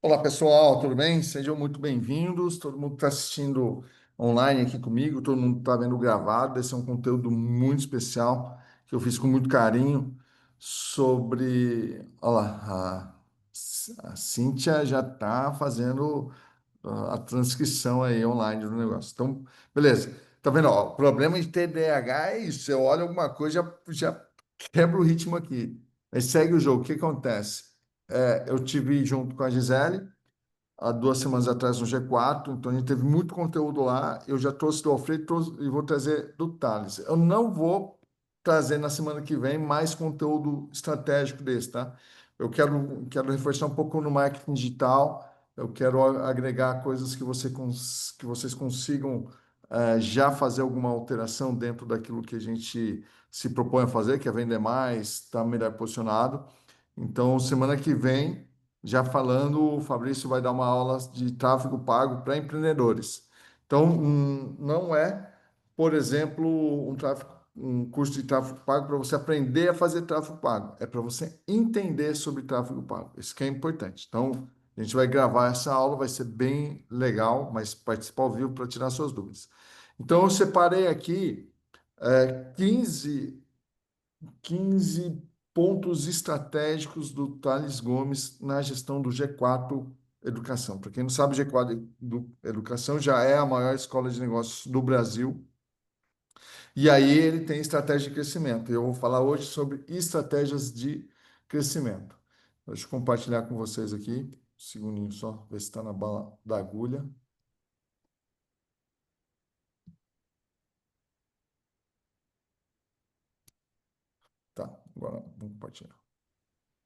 Olá, pessoal, tudo bem? Sejam muito bem-vindos. Todo mundo que está assistindo online aqui comigo, todo mundo está vendo gravado. Esse é um conteúdo muito especial que eu fiz com muito carinho sobre. Olha lá, a Cíntia já está fazendo a transcrição aí online do negócio. Então, beleza. Tá vendo? Ó, o problema de TDAH é isso. Eu olho alguma coisa, já quebra o ritmo aqui. Aí segue o jogo. O que acontece? Eu tive junto com a Gisele há 2 semanas atrás no G4, então a gente teve muito conteúdo lá. Eu já trouxe do Alfredo e vou trazer do Thales. Eu não vou trazer na semana que vem mais conteúdo estratégico desse, tá? Eu quero reforçar um pouco no marketing digital, eu quero agregar coisas que vocês consigam já fazer alguma alteração dentro daquilo que a gente se propõe a fazer, que é vender mais, estar melhor posicionado. Então, semana que vem, já falando, o Fabrício vai dar uma aula de tráfego pago para empreendedores. Então, não é, por exemplo, um curso de tráfego pago para você aprender a fazer tráfego pago. É para você entender sobre tráfego pago. Isso que é importante. Então, a gente vai gravar essa aula, vai ser bem legal, mas participar ao vivo para tirar suas dúvidas. Então, eu separei aqui 15 pontos estratégicos do Thales Gomes na gestão do G4 Educação. Para quem não sabe, o G4 Educação já é a maior escola de negócios do Brasil. E aí ele tem estratégia de crescimento. Eu vou falar hoje sobre estratégias de crescimento. Deixa eu compartilhar com vocês aqui. Um segundinho só, ver se está na bala da agulha. Tá, agora vamos compartilhar.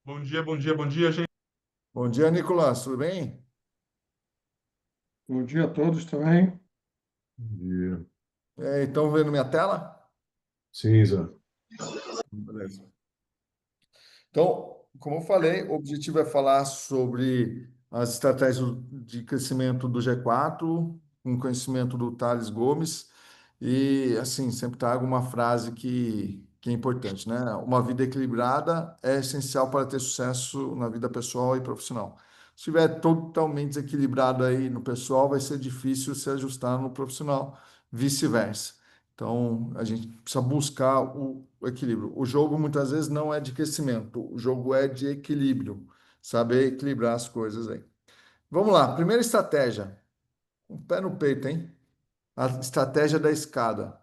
Bom dia, bom dia, bom dia, gente. Bom dia, Nicolas, tudo bem? Bom dia a todos também. Bom dia. Estão vendo minha tela? Sim, Zé. Beleza. Então, como eu falei, o objetivo é falar sobre as estratégias de crescimento do G4, com conhecimento do Thales Gomes, e assim, sempre trago uma frase que é importante, né? Uma vida equilibrada é essencial para ter sucesso na vida pessoal e profissional. Se estiver totalmente desequilibrado aí no pessoal, vai ser difícil se ajustar no profissional, vice-versa. Então, a gente precisa buscar o equilíbrio. O jogo muitas vezes não é de crescimento, o jogo é de equilíbrio, saber equilibrar as coisas aí. Vamos lá, primeira estratégia, um pé no peito, hein? A estratégia da escada.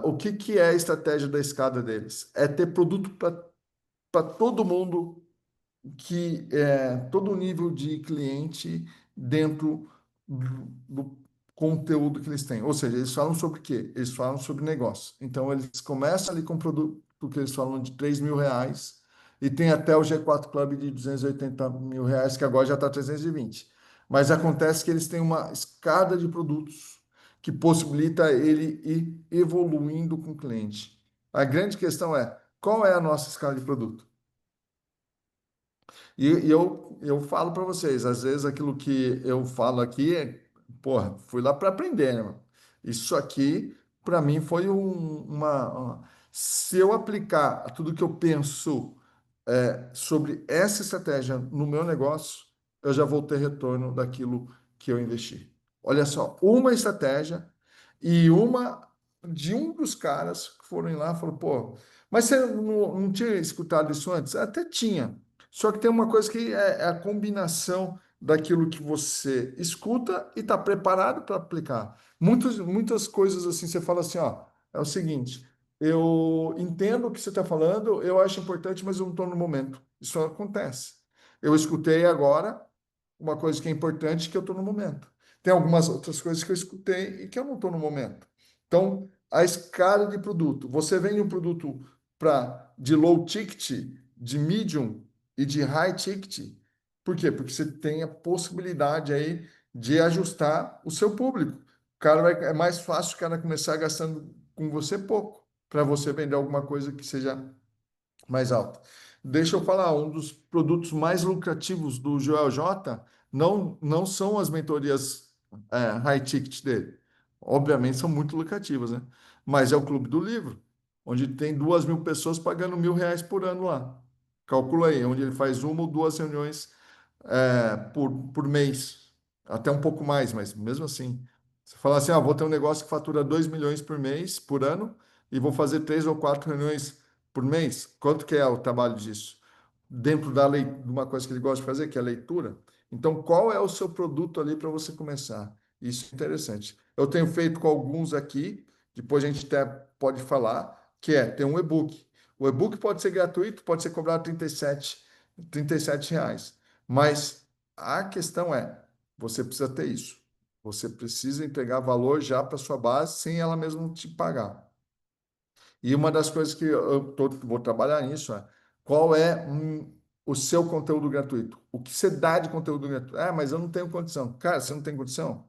O que que é a estratégia da escada deles? É ter produto para todo mundo que é todo nível de cliente dentro do conteúdo que eles têm. Ou seja, eles falam sobre o quê? Eles falam sobre negócio. Então, eles começam ali com um produto que eles falam de R$ 3.000 e tem até o G4 Club de R$ 280.000, que agora já está 320. Mas acontece que eles têm uma escada de produtos que possibilita ele ir evoluindo com o cliente. A grande questão é, qual é a nossa escala de produto? E eu falo para vocês, às vezes aquilo que eu falo aqui porra, fui lá para aprender, né, mano? Isso aqui, para mim, foi Se eu aplicar tudo que eu penso sobre essa estratégia no meu negócio, eu já vou ter retorno daquilo que eu investi. Olha só, uma estratégia e uma de um dos caras que foram lá falou, pô, mas você não tinha escutado isso antes? Até tinha. Só que tem uma coisa que é a combinação daquilo que você escuta e está preparado para aplicar. Muitas coisas assim, você fala assim, ó, é o seguinte, eu entendo o que você está falando, eu acho importante, mas eu não estou no momento. Isso acontece. Eu escutei agora uma coisa que é importante que eu estou no momento. Tem algumas outras coisas que eu escutei e que eu não estou no momento. Então, a escala de produto. Você vende um produto de low ticket, de medium e de high ticket. Por quê? Porque você tem a possibilidade aí de ajustar o seu público. É mais fácil o cara começar gastando com você pouco, para você vender alguma coisa que seja mais alta. Deixa eu falar, um dos produtos mais lucrativos do Joel J não são as mentorias high ticket dele. Obviamente são muito lucrativas, né? Mas é o Clube do Livro, onde tem 2.000 pessoas pagando R$ 1.000 por ano lá. Calcula aí, onde ele faz uma ou duas reuniões por mês, até um pouco mais, mas mesmo assim. Você fala assim, vou ter um negócio que fatura 2 milhões por mês, por ano, e vou fazer três ou quatro reuniões por mês. Quanto que é o trabalho disso? Dentro da lei, de uma coisa que ele gosta de fazer, que é a leitura. Então, qual é o seu produto ali para você começar? Isso é interessante. Eu tenho feito com alguns aqui, depois a gente até pode falar, que é ter um e-book. O e-book pode ser gratuito, pode ser cobrado R$ 37 reais. Mas a questão é, você precisa ter isso. Você precisa entregar valor já para sua base sem ela mesmo te pagar. E uma das coisas que vou trabalhar nisso é qual é o seu conteúdo gratuito? O que você dá de conteúdo gratuito? Mas eu não tenho condição. Cara, você não tem condição?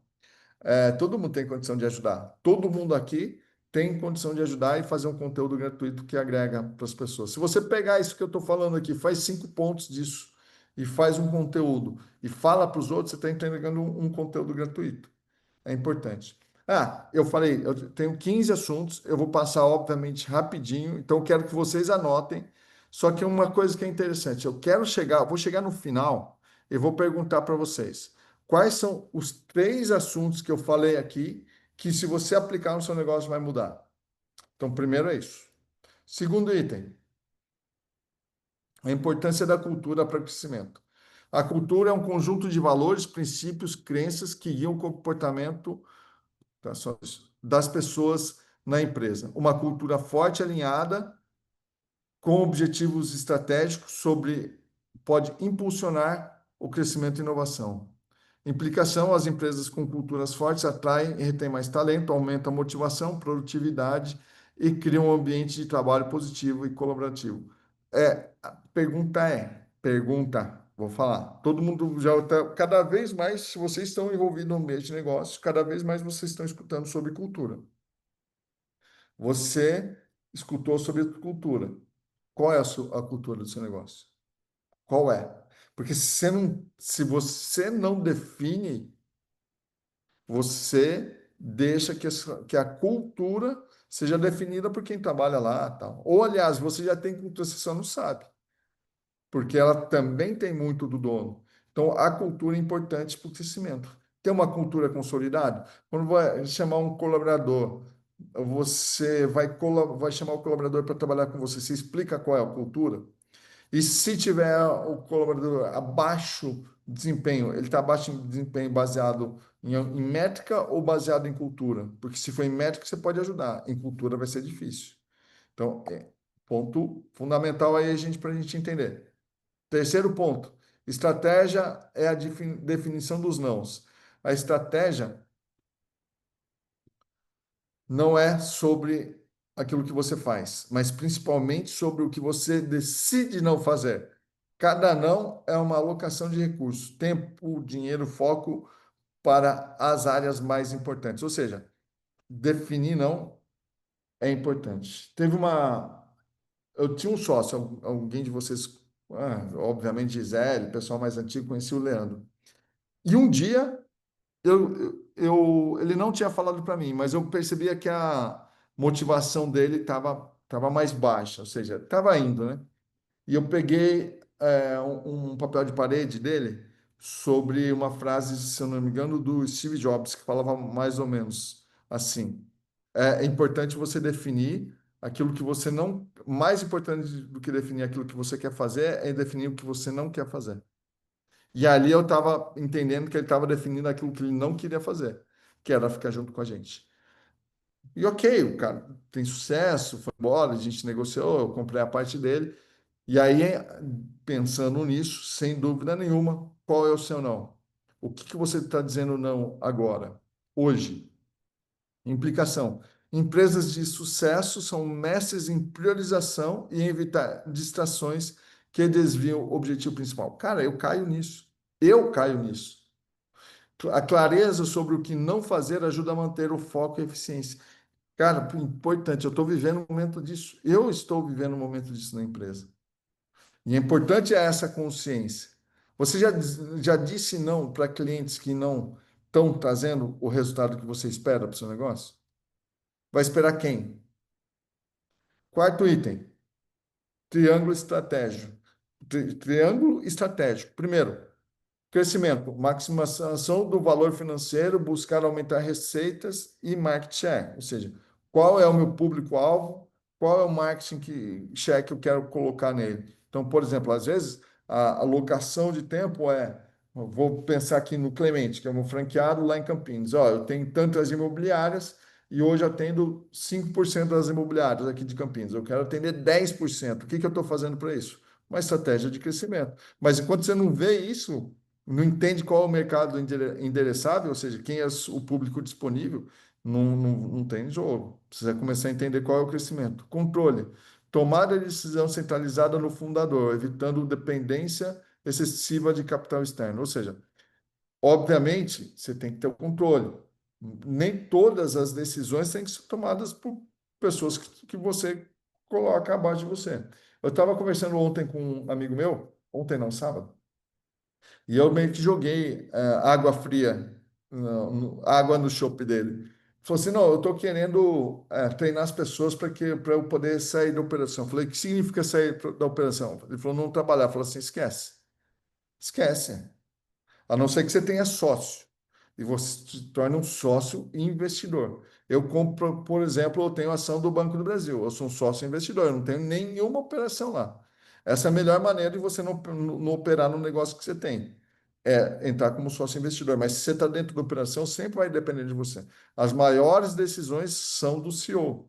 Todo mundo tem condição de ajudar. Todo mundo aqui tem condição de ajudar e fazer um conteúdo gratuito que agrega para as pessoas. Se você pegar isso que eu estou falando aqui, faz 5 pontos disso e faz um conteúdo e fala para os outros, você está entregando um conteúdo gratuito. É importante. Eu falei, eu tenho 15 assuntos, eu vou passar, obviamente, rapidinho, então eu quero que vocês anotem. Só que uma coisa que é interessante, vou chegar no final e vou perguntar para vocês quais são os 3 assuntos que eu falei aqui que, se você aplicar no seu negócio, vai mudar. Então, primeiro é isso. Segundo item, a importância da cultura para o crescimento. A cultura é um conjunto de valores, princípios, crenças que guiam o comportamento, tá? Só isso, das pessoas na empresa. Uma cultura forte, alinhada, com objetivos estratégicos pode impulsionar o crescimento e inovação. Implicação: as empresas com culturas fortes atraem e retêm mais talento, aumentam a motivação, produtividade e criam um ambiente de trabalho positivo e colaborativo. A pergunta, vou falar. Todo mundo já está, cada vez mais, se vocês estão envolvidos no meio de negócio, cada vez mais vocês estão escutando sobre cultura. Você escutou sobre cultura. Qual é a cultura do seu negócio? Qual é? Porque se você não define, você deixa que a cultura seja definida por quem trabalha lá, tal. Ou, aliás, você já tem cultura, você só não sabe, porque ela também tem muito do dono. Então, a cultura é importante para o crescimento. Ter uma cultura consolidada, quando vai chamar um colaborador, você vai chamar o colaborador para trabalhar com você, você explica qual é a cultura. E se tiver o colaborador abaixo de desempenho, ele está abaixo de desempenho baseado em métrica ou baseado em cultura? Porque se for em métrica, você pode ajudar, em cultura vai ser difícil. Então, ponto fundamental aí para a gente entender. Terceiro ponto, estratégia é a definição dos nãos. A estratégia não é sobre aquilo que você faz, mas principalmente sobre o que você decide não fazer. Cada não é uma alocação de recursos, tempo, dinheiro, foco para as áreas mais importantes. Ou seja, definir não é importante. Eu tinha um sócio, alguém de vocês, obviamente Gisele, pessoal mais antigo, conhecia o Leandro. E um dia ele não tinha falado para mim, mas eu percebia que a motivação dele tava mais baixa, ou seja, estava indo, né? E eu peguei um papel de parede dele sobre uma frase, se eu não me engano, do Steve Jobs, que falava mais ou menos assim: é importante você definir aquilo que você não. Mais importante do que definir aquilo que você quer fazer é definir o que você não quer fazer. E ali eu estava entendendo que ele estava definindo aquilo que ele não queria fazer, que era ficar junto com a gente. E ok, o cara tem sucesso, foi embora, a gente negociou, eu comprei a parte dele. E aí, pensando nisso, sem dúvida nenhuma, qual é o seu não? O que que você está dizendo não agora, hoje? Implicação. Empresas de sucesso são mestres em priorização e em evitar distrações que desviam o objetivo principal. Cara, eu caio nisso. Eu caio nisso. A clareza sobre o que não fazer ajuda a manter o foco e a eficiência. Cara, importante, eu estou vivendo um momento disso. Eu estou vivendo um momento disso na empresa. E é importante essa consciência. Você já disse não para clientes que não estão trazendo o resultado que você espera para o seu negócio? Vai esperar quem? Quarto item, triângulo estratégico. triângulo estratégico. Primeiro, crescimento, maximização do valor financeiro, buscar aumentar receitas e market share. Ou seja, qual é o meu público-alvo, qual é o share que eu quero colocar nele. Então, por exemplo, às vezes a alocação de tempo eu vou pensar aqui no Clemente, que é um franqueado lá em Campinas. Ó, eu tenho tantas imobiliárias e hoje atendo 5% das imobiliárias aqui de Campinas. Eu quero atender 10%. O que que eu estou fazendo para isso? Uma estratégia de crescimento. Mas enquanto você não vê isso, não entende qual é o mercado endereçável, ou seja, quem é o público disponível, não tem jogo. Precisa começar a entender qual é o crescimento. Controle. Tomada de decisão centralizada no fundador, evitando dependência excessiva de capital externo. Ou seja, obviamente, você tem que ter o controle. Nem todas as decisões têm que ser tomadas por pessoas que você coloca abaixo de você. Eu estava conversando ontem com um amigo meu, ontem não, sábado, e eu meio que joguei água fria, água no chopp dele. Falou assim, não, eu estou querendo treinar as pessoas para eu poder sair da operação. Eu falei, o que significa sair da operação? Ele falou, não trabalhar. Eu falei assim, esquece. Esquece. A não ser que você tenha sócio. E você se torna um sócio investidor. Eu compro, por exemplo, eu tenho ação do Banco do Brasil. Eu sou um sócio investidor, eu não tenho nenhuma operação lá. Essa é a melhor maneira de você não operar no negócio que você tem. É entrar como sócio investidor. Mas se você está dentro da operação, sempre vai depender de você. As maiores decisões são do CEO.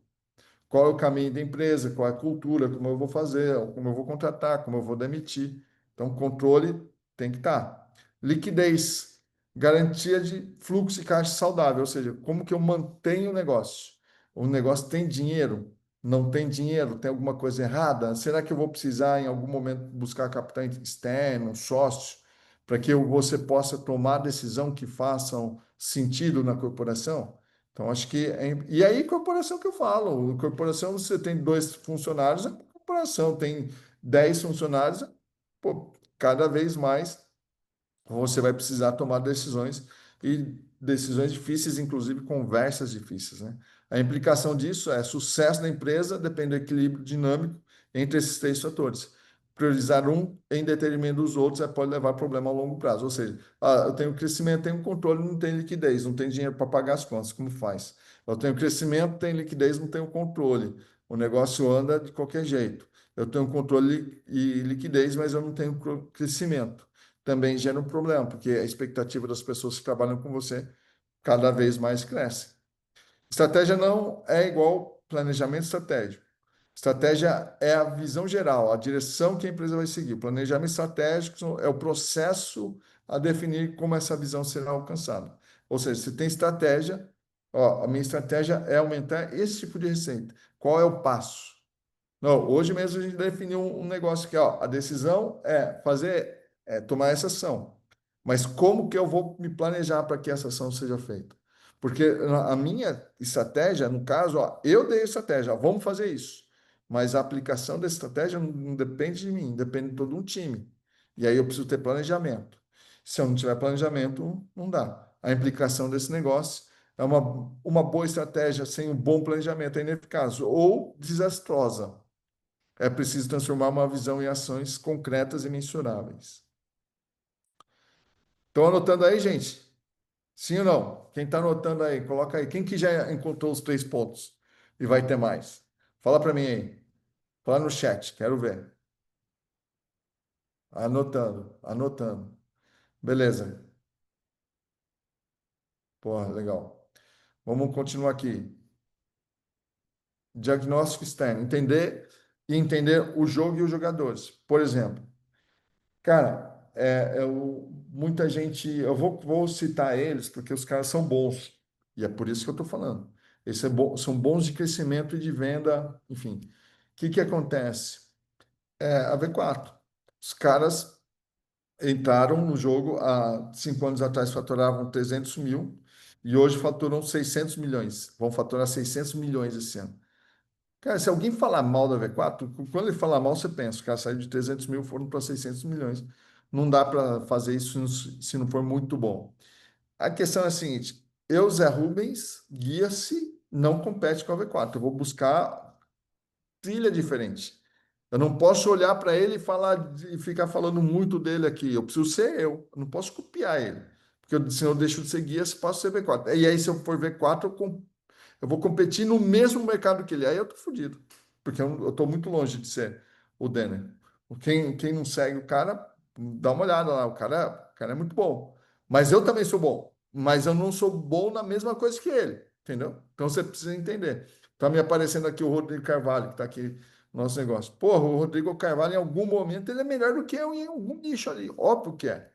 Qual é o caminho da empresa, qual é a cultura, como eu vou fazer, como eu vou contratar, como eu vou demitir. Então, controle tem que estar. Liquidez, garantia de fluxo de caixa saudável, ou seja, como que eu mantenho o negócio? O negócio tem dinheiro? Não tem dinheiro? Tem alguma coisa errada? Será que eu vou precisar, em algum momento, buscar capital externo, um sócio, para que você possa tomar decisão que façam sentido na corporação? Então, acho que. E aí, corporação que eu falo. Corporação, você tem dois funcionários, a corporação tem 10 funcionários, pô, cada vez mais você vai precisar tomar decisões e decisões difíceis, inclusive conversas difíceis, né? A implicação disso é sucesso da empresa depende do equilíbrio dinâmico entre esses três fatores. Priorizar um em detrimento dos outros pode levar a problema a longo prazo. Ou seja, eu tenho crescimento, tenho controle, não tenho liquidez, não tenho dinheiro para pagar as contas, como faz? Eu tenho crescimento, tenho liquidez, não tenho controle. O negócio anda de qualquer jeito. Eu tenho controle e liquidez, mas eu não tenho crescimento, também gera um problema, porque a expectativa das pessoas que trabalham com você cada vez mais cresce. Estratégia não é igual planejamento estratégico. Estratégia é a visão geral, a direção que a empresa vai seguir. Planejamento estratégico é o processo a definir como essa visão será alcançada. Ou seja, se tem estratégia, ó, a minha estratégia é aumentar esse tipo de receita. Qual é o passo? Não, hoje mesmo a gente definiu um negócio que, ó, a decisão tomar essa ação. Mas como que eu vou me planejar para que essa ação seja feita? Porque a minha estratégia, no caso, ó, eu dei a estratégia, ó, vamos fazer isso. Mas a aplicação da estratégia não depende de mim, depende de todo um time. E aí eu preciso ter planejamento. Se eu não tiver planejamento, não dá. A implicação desse negócio é uma boa estratégia sem um bom planejamento é ineficaz ou desastrosa. É preciso transformar uma visão em ações concretas e mensuráveis. Estão anotando aí, gente? Sim ou não? Quem está anotando aí, coloca aí. Quem que já encontrou os 3 pontos e vai ter mais? Fala para mim aí. Fala no chat, quero ver. Anotando, anotando. Beleza. Porra, legal. Vamos continuar aqui. Diagnóstico externo. Entender o jogo e os jogadores. Por exemplo, cara, muita gente, vou citar eles porque os caras são bons, e é por isso que eu estou falando. São bons de crescimento e de venda, enfim. O que que acontece? A V4. Os caras entraram no jogo há 5 anos atrás, faturavam 300 mil, e hoje faturam 600 milhões. Vão faturar 600 milhões esse ano. Cara, se alguém falar mal da V4, quando ele falar mal, você pensa, o cara saiu de 300 mil, foram para 600 milhões. Não dá para fazer isso se não for muito bom. A questão é a seguinte: eu, Zé Rubens, guia-se, não compete com a V4. Eu vou buscar trilha diferente. Eu não posso olhar para ele e falar e ficar falando muito dele aqui. Eu preciso ser eu. Eu não posso copiar ele. Porque senão eu deixo de ser guia se passo a ser V4. E aí, se eu for V4, eu vou competir no mesmo mercado que ele. Aí eu tô fodido. Porque eu tô muito longe de ser o Denner. Quem não segue o cara, dá uma olhada lá. O cara é muito bom. Mas eu também sou bom. Mas eu não sou bom na mesma coisa que ele. Entendeu? Então você precisa entender. Tá me aparecendo aqui o Rodrigo Carvalho, que está aqui no nosso negócio. Porra, o Rodrigo Carvalho, em algum momento, ele é melhor do que eu em algum nicho ali. Óbvio que é.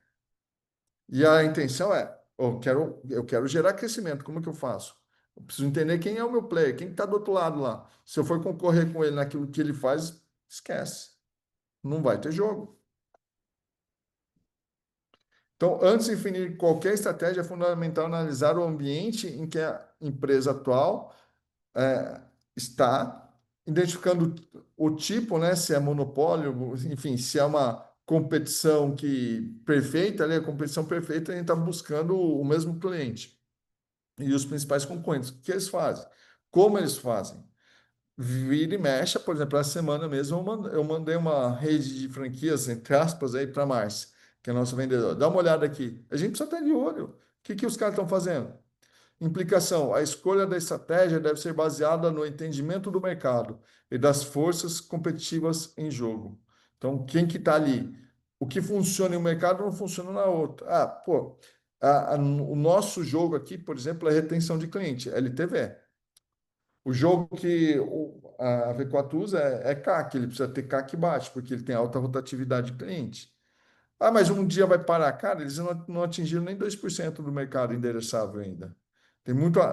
E a intenção é, eu quero gerar crescimento. Como é que eu faço? Eu preciso entender quem é o meu player, quem está do outro lado lá. Se eu for concorrer com ele naquilo que ele faz, esquece. Não vai ter jogo. Então, antes de definir qualquer estratégia, é fundamental analisar o ambiente em que a empresa atual é, está, identificando o tipo, né, se é monopólio, enfim, se é uma competição que perfeita, ali, a competição perfeita, a gente está buscando o mesmo cliente e os principais concorrentes. O que eles fazem? Como eles fazem? Vira e mexe, por exemplo, essa semana mesmo eu mandei uma rede de franquias, entre aspas, aí para a Márcia, que é a nossa vendedora. Dá uma olhada aqui. A gente precisa estar de olho. O que os caras estão fazendo? Implicação: a escolha da estratégia deve ser baseada no entendimento do mercado e das forças competitivas em jogo. Então, quem que está ali? O que funciona em um mercado não funciona na outra. Ah, pô, o nosso jogo aqui, por exemplo, é retenção de cliente, LTV. O jogo que a V4 usa é CAC, ele precisa ter CAC baixo, porque ele tem alta rotatividade de cliente. Ah, mas um dia vai parar. Cara, eles não atingiram nem 2% do mercado endereçável ainda.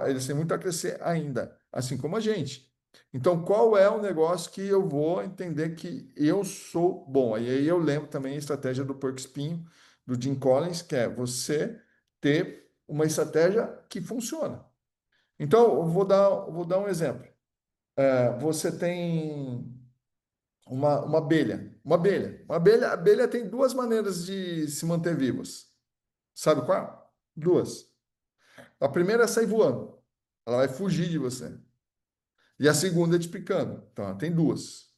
Eles têm muito a crescer ainda, assim como a gente. Então, qual é o negócio que eu vou entender que eu sou bom? E aí eu lembro também a estratégia do Porco Espinho, do Jim Collins, que é você ter uma estratégia que funciona. Então, eu vou dar um exemplo. Você tem uma abelha. A abelha tem duas maneiras de se manter vivas. Sabe qual? Duas. A primeira é sair voando. Ela vai fugir de você. E a segunda é te picando. Então, ela tem duas.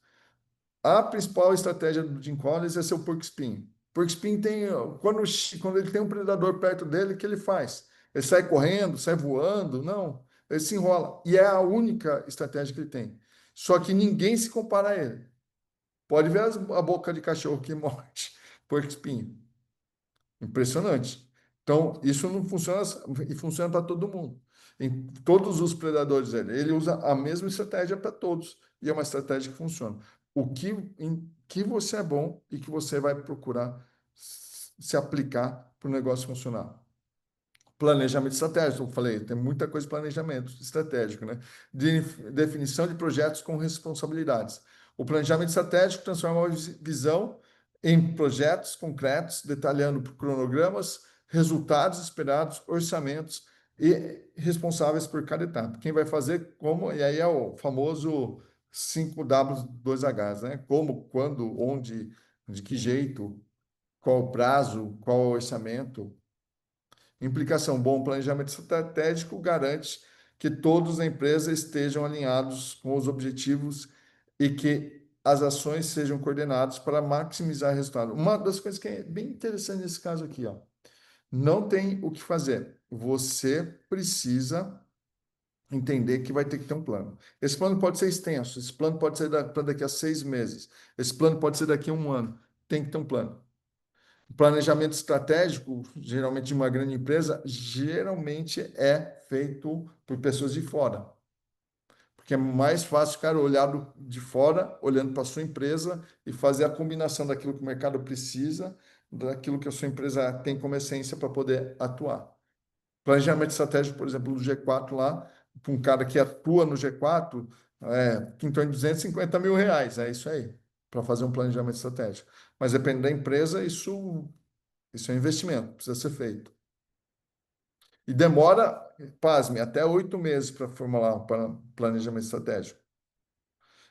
A principal estratégia do Jim Collins é ser o porco espinho. O porco espinho tem, quando ele tem um predador perto dele, o que ele faz? Ele sai correndo, sai voando? Não. Ele se enrola. E é a única estratégia que ele tem. Só que ninguém se compara a ele. Pode ver a boca de cachorro que morde porco espinho. Impressionante. Então, isso não funciona e funciona para todo mundo. Em todos os predadores dele. Ele usa a mesma estratégia para todos. E é uma estratégia que funciona. Em que você é bom e que você vai procurar se aplicar para o negócio funcionar. Planejamento estratégico, eu falei, tem muita coisa de planejamento estratégico, né? Definição de projetos com responsabilidades. O planejamento estratégico transforma a visão em projetos concretos, detalhando cronogramas, resultados esperados, orçamentos e responsáveis por cada etapa. Quem vai fazer como, e aí é o famoso 5W2Hs, né? Como, quando, onde, de que jeito, qual o prazo, qual o orçamento. Implicação: bom planejamento estratégico garante que todos na empresa estejam alinhados com os objetivos e que as ações sejam coordenadas para maximizar resultado. Uma das coisas que é bem interessante nesse caso aqui, ó, não tem o que fazer. Você precisa entender que vai ter que ter um plano. Esse plano pode ser extenso, esse plano pode ser para daqui a 6 meses, esse plano pode ser daqui a um ano. Tem que ter um plano. Planejamento estratégico, geralmente de uma grande empresa, geralmente é feito por pessoas de fora. Porque é mais fácil ficar olhado de fora, olhando para a sua empresa e fazer a combinação daquilo que o mercado precisa, daquilo que a sua empresa tem como essência para poder atuar. Planejamento estratégico, por exemplo, do G4 lá, para um cara que atua no G4, em torno de R$ 250 mil, é isso aí, para fazer um planejamento estratégico. Mas depende da empresa, isso é um investimento, precisa ser feito. E demora, pasme, até 8 meses para formular um planejamento estratégico.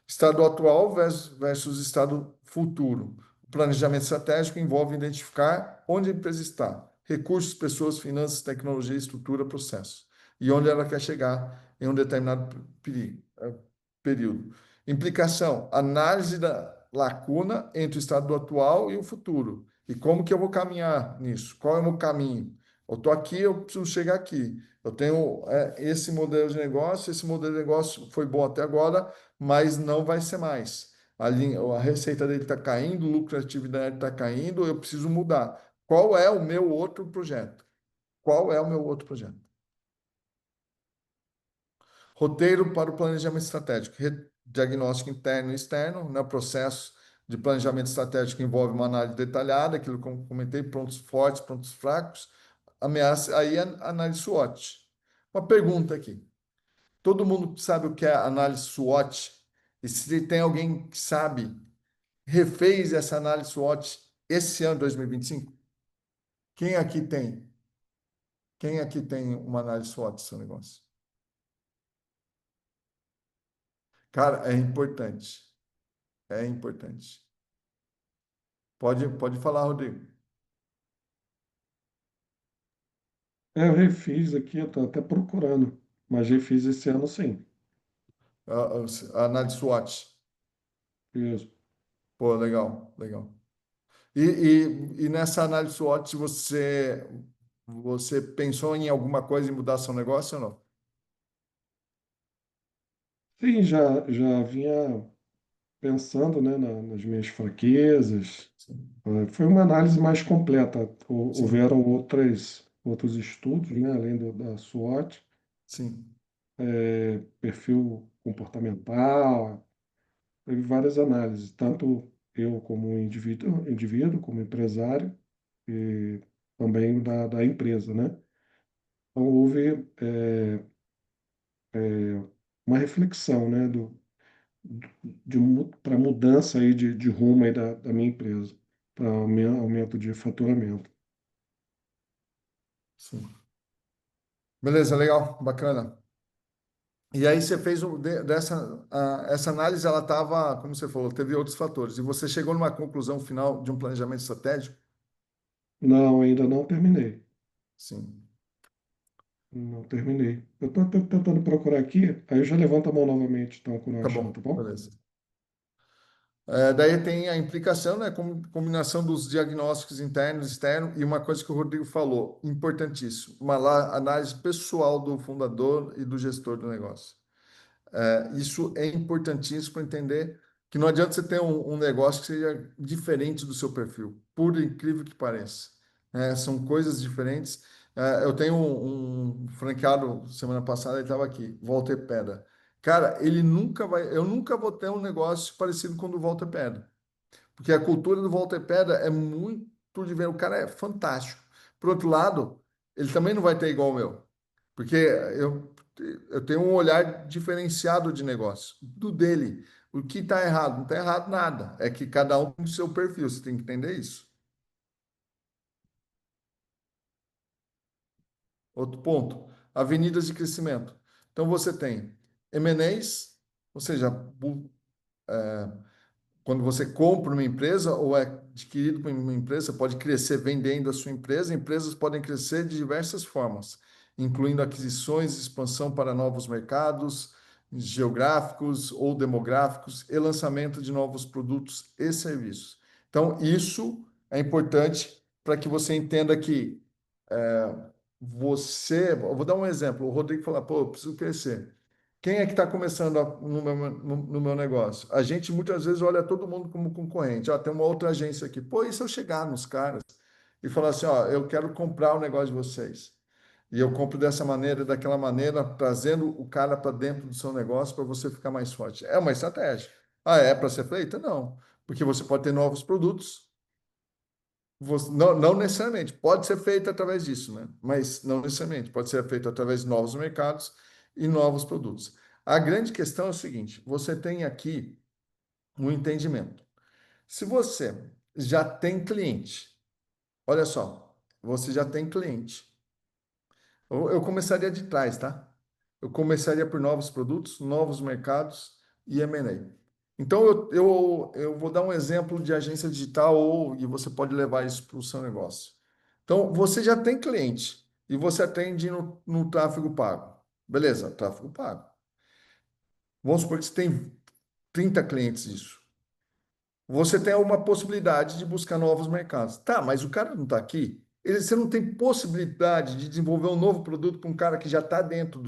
Estado atual versus estado futuro. O planejamento estratégico envolve identificar onde a empresa está, recursos, pessoas, finanças, tecnologia, estrutura, processo, e onde ela quer chegar em um determinado período. Implicação: análise lacuna entre o estado atual e o futuro. E como que eu vou caminhar nisso? Qual é o meu caminho? Eu estou aqui, eu preciso chegar aqui. Eu tenho esse modelo de negócio, esse modelo de negócio foi bom até agora, mas não vai ser mais. A receita dele está caindo, a lucratividade está caindo, eu preciso mudar. Qual é o meu outro projeto? Qual é o meu outro projeto? Roteiro para o planejamento estratégico, diagnóstico interno e externo, né? Processo de planejamento estratégico envolve uma análise detalhada, aquilo que eu comentei, pontos fortes, pontos fracos, ameaça, aí análise SWOT. Uma pergunta aqui. Todo mundo sabe o que é análise SWOT? E se tem alguém que sabe, refez essa análise SWOT esse ano, 2025? Quem aqui tem? Quem aqui tem uma análise SWOT do seu negócio? Cara, é importante. É importante. Pode falar, Rodrigo. Eu refiz aqui, eu estou até procurando, mas refiz esse ano sim. A análise SWOT. Isso. Pô, legal, legal. E nessa análise SWOT, você pensou em alguma coisa em mudar seu negócio ou não? Sim, já vinha pensando, né, nas minhas fraquezas. Sim, Foi uma análise mais completa. sim, Houveram outros estudos, né, além da SWOT, sim, perfil comportamental, teve várias análises, tanto eu como indivíduo como empresário, e também da empresa, né? Então, houve uma reflexão, né, para mudança aí de rumo aí da minha empresa, para aumento de faturamento. sim. Beleza, legal, bacana. E aí você fez essa análise, ela estava, como você falou, teve outros fatores. E você chegou numa conclusão final de um planejamento estratégico? Não, ainda não terminei. Sim. Não terminei. Eu estou tentando procurar aqui, aí eu já levanto a mão novamente, então, quando eu Tá achar, tá bom, bom? beleza. Daí tem a implicação, né? Combinação dos diagnósticos internos e externos, e uma coisa que o Rodrigo falou, importantíssimo, uma análise pessoal do fundador e do gestor do negócio. Isso é importantíssimo para entender que não adianta você ter um negócio que seja diferente do seu perfil, por incrível que pareça. São coisas diferentes. Eu tenho um franqueado, semana passada, ele estava aqui, Walter Pedra. Cara, eu nunca vou ter um negócio parecido com o do Walter Pedra, porque a cultura do Walter Pedra é muito de ver, o cara é fantástico. Por outro lado, ele também não vai ter igual o meu. Porque eu tenho um olhar diferenciado de negócio, do dele. O que está errado? Não está errado nada. É que cada um tem o seu perfil, você tem que entender isso. Outro ponto, avenidas de crescimento. Então você tem M&As, ou seja, quando você compra uma empresa ou é adquirido por uma empresa, pode crescer vendendo a sua empresa. Empresas podem crescer de diversas formas, incluindo aquisições, expansão para novos mercados geográficos ou demográficos e lançamento de novos produtos e serviços. Então, isso é importante para que você entenda que eu vou dar um exemplo. O Rodrigo fala, pô, eu preciso crescer. Quem é que está começando no meu negócio? A gente muitas vezes olha todo mundo como concorrente. Tem uma outra agência aqui. Pô, e se eu chegar nos caras e falar assim, ó, eu quero comprar o negócio de vocês. E eu compro dessa maneira, daquela maneira, trazendo o cara para dentro do seu negócio para você ficar mais forte. É uma estratégia. Ah, é para ser feita? Não. Porque você pode ter novos produtos, não necessariamente, pode ser feito através disso, né? Mas não necessariamente, pode ser feito através de novos mercados e novos produtos. A grande questão é o seguinte: você tem aqui um entendimento. Se você já tem cliente, olha só, você já tem cliente. Eu começaria de trás, tá? Eu começaria por novos produtos, novos mercados e M&A. Então, eu vou dar um exemplo de agência digital e você pode levar isso para o seu negócio. Então, você já tem cliente e você atende no tráfego pago. Beleza, tráfego pago. Vamos supor que você tem 30 clientes isso. você tem uma possibilidade de buscar novos mercados. Tá, mas o cara não está aqui. Você não tem possibilidade de desenvolver um novo produto para um cara que já está dentro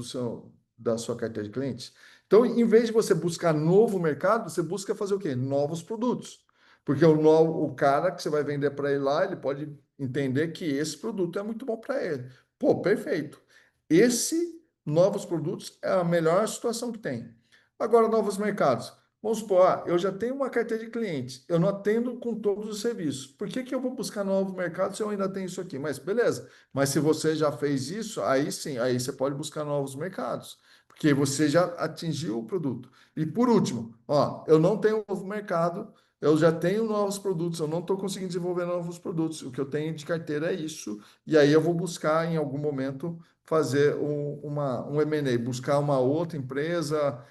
da sua carteira de clientes. Então, em vez de você buscar novo mercado, você busca fazer o quê? Novos produtos. Porque o cara que você vai vender para ele lá, ele pode entender que esse produto é muito bom para ele. Pô, perfeito. Esse novos produtos é a melhor situação que tem. Agora, novos mercados. Vamos supor, eu já tenho uma carteira de clientes, eu não atendo com todos os serviços. Por que que eu vou buscar novo mercado se eu ainda tenho isso aqui? Mas beleza, mas se você já fez isso, aí sim, aí você pode buscar novos mercados, porque você já atingiu o produto. E por último, eu não tenho um novo mercado, eu já tenho novos produtos, eu não estou conseguindo desenvolver novos produtos. O que eu tenho de carteira é isso, e aí eu vou buscar em algum momento fazer um M&A, buscar uma outra empresa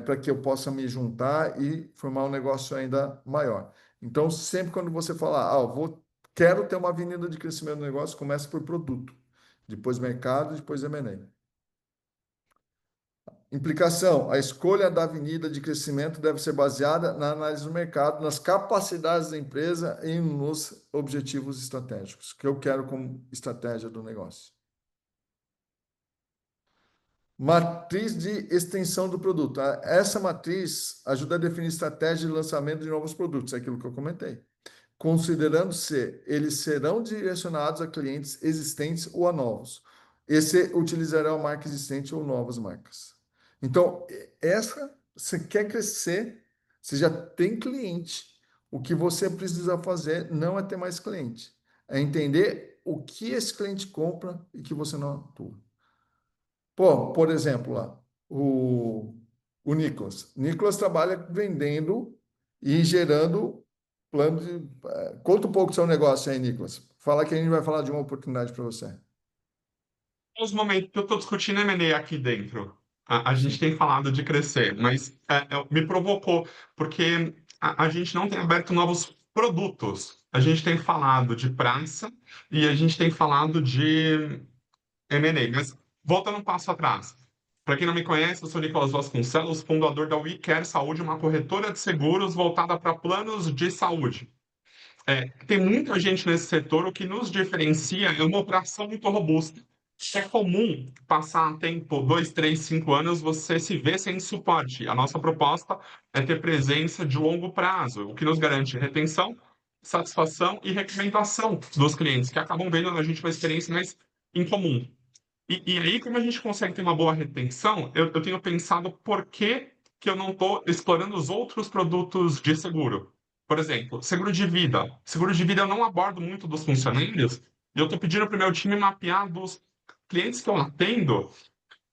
para que eu possa me juntar e formar um negócio ainda maior. Então, sempre quando você falar, quero ter uma avenida de crescimento do negócio, começa por produto, depois mercado, depois M&A. Implicação: a escolha da avenida de crescimento deve ser baseada na análise do mercado, nas capacidades da empresa e nos objetivos estratégicos, que eu quero como estratégia do negócio. Matriz de extensão do produto. Essa matriz ajuda a definir estratégia de lançamento de novos produtos, é aquilo que eu comentei. Considerando se eles serão direcionados a clientes existentes ou a novos. Esse utilizará a marca existente ou novas marcas. Então, você quer crescer, você já tem cliente. O que você precisa fazer não é ter mais cliente, é entender o que esse cliente compra e que você não atua. Pô, por exemplo, lá, o Nicolas. Nicolas trabalha vendendo e gerando plano de. Conta um pouco do seu negócio aí, Nicolas. Fala que a gente vai falar de uma oportunidade para você. Os momentos que eu estou discutindo M&A aqui dentro, a gente Sim. tem falado de crescer, mas me provocou, porque a gente não tem aberto novos produtos. A gente tem falado de praça e a gente tem falado de M&A. Mas voltando um passo atrás. Para quem não me conhece, eu sou Nicolas Vasconcelos, fundador da WeCare Saúde, uma corretora de seguros voltada para planos de saúde. Tem muita gente nesse setor, o que nos diferencia é uma operação muito robusta. É comum passar tempo, 2, 3, 5 anos, você se vê sem suporte. A nossa proposta é ter presença de longo prazo, o que nos garante retenção, satisfação e recomendação dos clientes, que acabam vendo na gente uma experiência mais incomum. E aí, como a gente consegue ter uma boa retenção, eu tenho pensado por que que eu não estou explorando os outros produtos de seguro. Por exemplo, seguro de vida. Seguro de vida eu não abordo muito dos funcionários, e eu estou pedindo para o meu time mapear dos clientes que eu atendo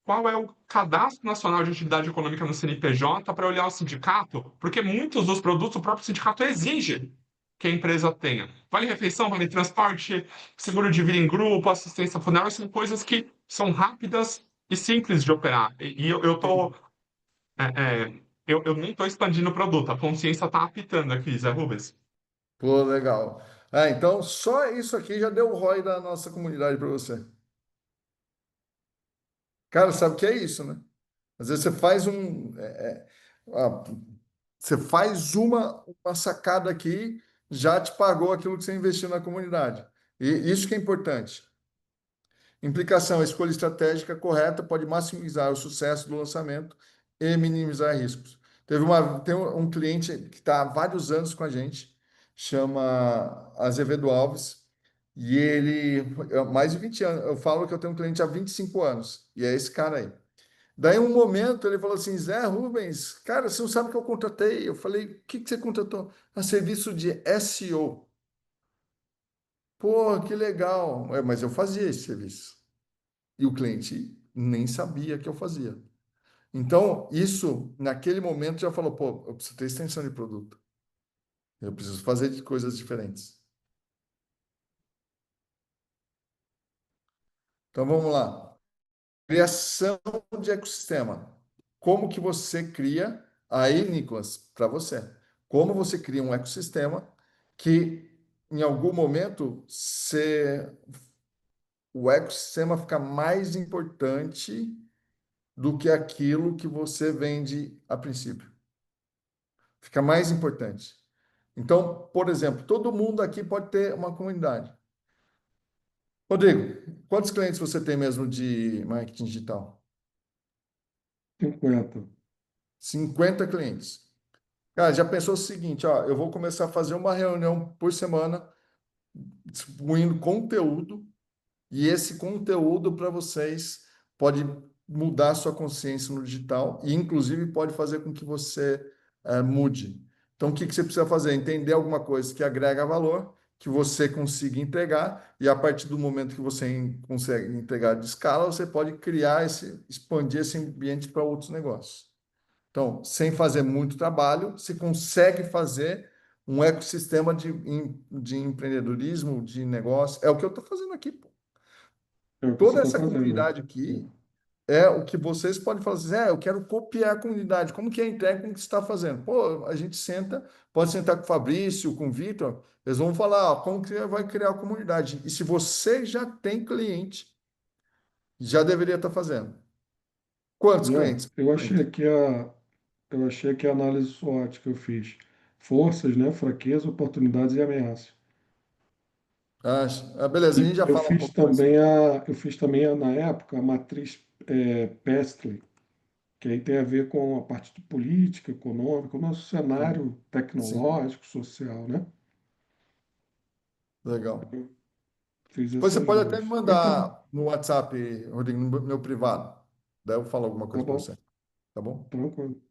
qual é o Cadastro Nacional de Atividade Econômica no CNPJ para olhar o sindicato, porque muitos dos produtos o próprio sindicato exige que a empresa tenha. Vale refeição, vale transporte, seguro de vida em grupo, assistência funerária, são coisas que são rápidas e simples de operar. E eu tô, eu nem estou expandindo o produto, a consciência está apitando aqui, Zé Rubens. Pô, legal. Então, só isso aqui já deu o ROI da nossa comunidade para você. Cara, sabe o que é isso, né? Às vezes você faz ah, você faz uma sacada aqui, já te pagou aquilo que você investiu na comunidade. E isso que é importante. Implicação: a escolha estratégica correta pode maximizar o sucesso do lançamento e minimizar riscos. Tem um cliente que está há vários anos com a gente, chama Azevedo Alves, e mais de 20 anos, eu falo que eu tenho um cliente há 25 anos, e é esse cara aí. Daí, um momento, ele falou assim: Zé Rubens, cara, você não sabe o que eu contratei. Eu falei: o que que você contratou? A serviço de SEO. Pô, que legal. Mas eu fazia esse serviço. E o cliente nem sabia que eu fazia. Então, isso, naquele momento, já falou: pô, eu preciso ter extensão de produto. Eu preciso fazer de coisas diferentes. Então, vamos lá. Criação de ecossistema. Como que você cria, aí, Nicolas, para você, como você cria um ecossistema que, em algum momento, o ecossistema fica mais importante do que aquilo que você vende a princípio. Fica mais importante. Então, por exemplo, todo mundo aqui pode ter uma comunidade. Rodrigo, quantos clientes você tem mesmo de marketing digital? 50. 50 clientes. Cara, já pensou o seguinte, ó, eu vou começar a fazer uma reunião por semana, distribuindo conteúdo, e esse conteúdo para vocês pode mudar a sua consciência no digital e, inclusive, pode fazer com que você mude. Então, o que que você precisa fazer? Entender alguma coisa que agrega valor, que você consiga entregar, e a partir do momento que você consegue entregar de escala, você pode criar expandir esse ambiente para outros negócios. Então, sem fazer muito trabalho, você consegue fazer um ecossistema de empreendedorismo, de negócio. É o que eu estou fazendo aqui, pô. É o que você Toda está essa fazendo, né? comunidade aqui é o que vocês podem fazer. Eu quero copiar a comunidade. Como que é a entrega, como que você está fazendo? Pô, a gente senta, pode sentar com o Fabrício, com o Vitor, eles vão falar, ó, como que vai criar a comunidade. E se você já tem cliente, já deveria estar fazendo. Quantos Ian, clientes? 50. eu achei aqui a análise SWOT que eu fiz. Forças, né? Fraqueza, oportunidades e ameaças. Ah, beleza, a gente E já fala um pouco mais. na época, a matriz Pestley, que aí tem a ver com a parte de política, econômica, o nosso Sim, cenário sim, tecnológico, social, né? legal. Fiz Depois você essas pode até duas. me Bacana, mandar no WhatsApp, Rodrigo, no meu privado. Daí eu falo alguma tá coisa para bom, você, tá bom? tranquilo.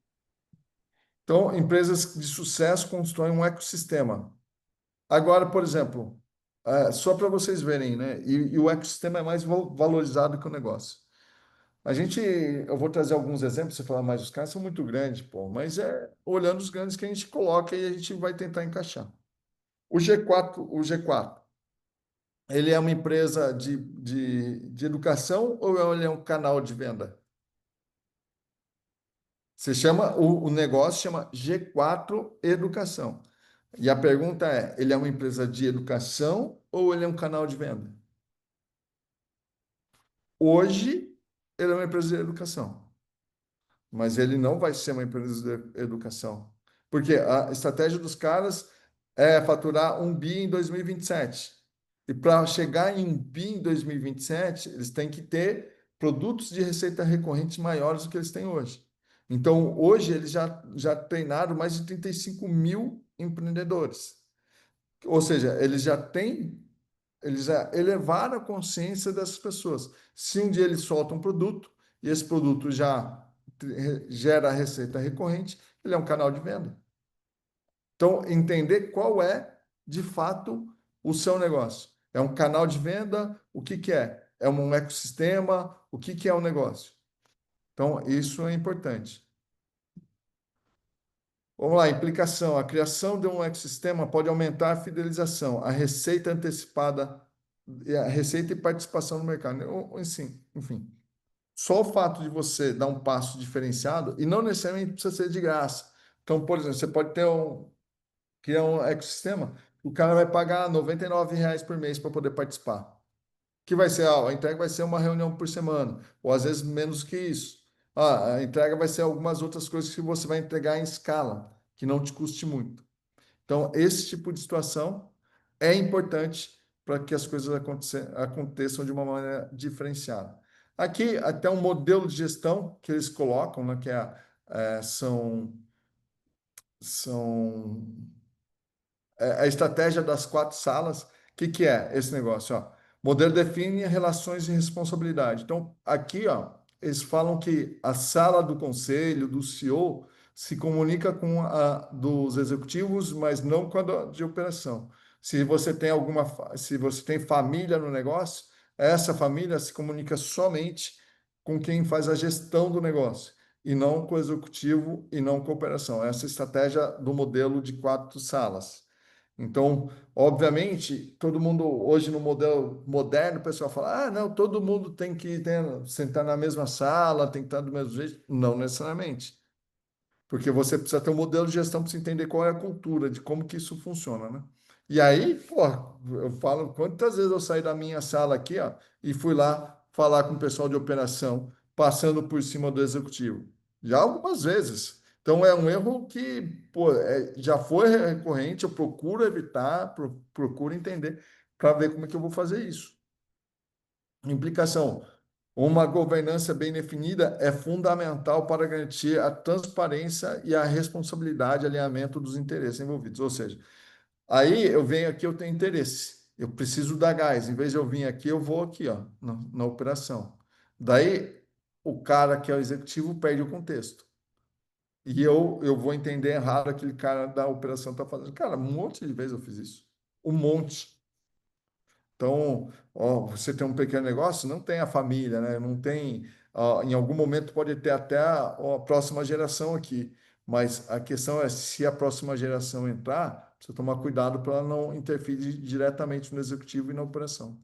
Então, empresas de sucesso constroem um ecossistema. Agora, por exemplo, só para vocês verem, né? E o ecossistema é mais valorizado que o negócio. Eu vou trazer alguns exemplos, você fala, mas os caras são muito grandes, pô, mas é olhando os grandes que a gente coloca e a gente vai tentar encaixar. O G4, ele é uma empresa de educação ou ele é um canal de venda? O negócio chama G4 Educação. E a pergunta é: ele é uma empresa de educação ou ele é um canal de venda? Hoje, ele é uma empresa de educação, mas ele não vai ser uma empresa de educação. Porque a estratégia dos caras é faturar 1 bi em 2027. E para chegar em 1 bi em 2027, eles têm que ter produtos de receita recorrente maiores do que eles têm hoje. Então, hoje, eles já treinaram mais de 35 mil empreendedores. Ou seja, eles já elevaram a consciência dessas pessoas. Se um dia eles soltam um produto e esse produto já gera receita recorrente, ele é um canal de venda. Então, entender qual é, de fato, o seu negócio. É um canal de venda? O que que é? É um ecossistema? O que que é um negócio? Então, isso é importante. Vamos lá, implicação. A criação de um ecossistema pode aumentar a fidelização, a receita antecipada, a receita e participação no mercado. Enfim, só o fato de você dar um passo diferenciado, e não necessariamente precisa ser de graça. Então, por exemplo, você pode criar um ecossistema, o cara vai pagar R$ 99 por mês para poder participar. Que vai ser, a entrega vai ser uma reunião por semana, ou às vezes menos que isso. A entrega vai ser algumas outras coisas que você vai entregar em escala, que não te custe muito. Então, esse tipo de situação é importante para que as coisas aconteçam de uma maneira diferenciada. Aqui, até um modelo de gestão que eles colocam, né, que são a estratégia das 4 salas. O que que é esse negócio? Ó? Modelo define relações de responsabilidade. Então, aqui, ó, eles falam que a sala do conselho, do CEO, se comunica com a dos executivos, mas não com a de operação. Se você tem família no negócio, essa família se comunica somente com quem faz a gestão do negócio, e não com o executivo e não com a operação. Essa é a estratégia do modelo de 4 salas. Então, obviamente, todo mundo hoje no modelo moderno, o pessoal fala: ah, não, todo mundo tem que sentar na mesma sala, tem que estar do mesmo jeito. Não necessariamente, porque você precisa ter um modelo de gestão para você entender qual é a cultura, de como que isso funciona, né? E aí, pô, eu falo quantas vezes eu saí da minha sala aqui, ó, e fui lá falar com o pessoal de operação, passando por cima do executivo. Já algumas vezes. Então, é um erro que, pô, já foi recorrente, eu procuro evitar, procuro entender, para ver como é que eu vou fazer isso. Implicação. Uma governança bem definida é fundamental para garantir a transparência e a responsabilidade, alinhamento dos interesses envolvidos. Ou seja, aí eu venho aqui, eu tenho interesse, eu preciso dar gás. Em vez de eu vir aqui, eu vou aqui, ó, na operação. Daí o cara que é o executivo perde o contexto. E eu vou entender errado aquele cara da operação está fazendo. Cara, um monte de vezes eu fiz isso. Um monte. Então, ó, você tem um pequeno negócio, não tem a família, né? Não tem. Ó, em algum momento pode ter até a próxima geração aqui. Mas a questão é se a próxima geração entrar, precisa tomar cuidado para não interferir diretamente no executivo e na operação.